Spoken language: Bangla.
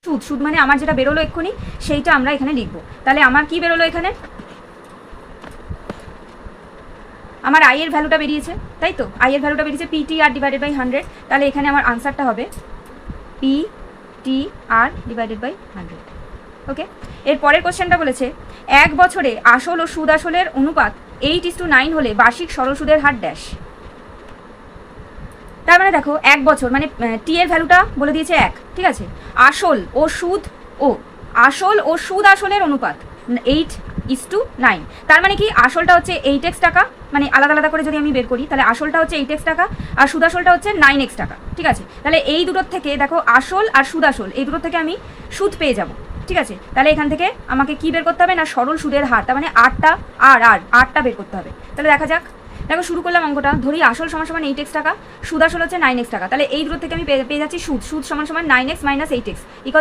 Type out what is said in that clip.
সুদ, সুদ মানে আমার যেটা বেরোলো এক্ষুনি সেইটা আমরা এখানে লিখবো। তাহলে আমার কি বেরোলো এখানে, আমার আই এর ভ্যালুটা বেরিয়েছে, তাই তো, আই এর ভ্যালুটা বেরিয়েছে PTR ডিভাইডেড বাই 100। তাহলে এখানে আমার আনসারটা হবে PTR ডিভাইডেড বাই 100। ওকে, এর পরের কোশ্চেনটা বলেছে 1 বছরে আসল ও সুদ আসলের অনুপাত 8:9 হলে বার্ষিক সরল সুদের হার ড্যাশ। তার মানে দেখো 1 বছর মানে টি এর ভ্যালুটা বলে দিয়েছে 1, ঠিক আছে, আসল ও সুদ আসলের অনুপাত 8:9। তার মানে কি আসলটা হচ্ছে 8x টাকা, মানে আলাদা আলাদা করে যদি আমি বের করি তাহলে আসলটা হচ্ছে 8x টাকা আর সুদ আসলটা হচ্ছে 9x টাকা, ঠিক আছে। তাহলে এই দুটোর থেকে দেখো আসল আর সুদ আসল এই দুটোর থেকে আমি সুদ পেয়ে যাব, ঠিক আছে। তাহলে এখান থেকে আমাকে কি বের করতে হবে না, সরল সুদের হার, তার মানে 8টা বের করতে হবে। তাহলে দেখা যাক, দেখো শুরু করলাম অঙ্কটা, ধরি আসল সমান সমান 8x টাকা, সুদ আসল হচ্ছে 9x টাকা। তাহলে এই দুটো থেকে আমি পেয়ে যাচ্ছি সুদ সমান সমান 9x - 8x ইকুয়াল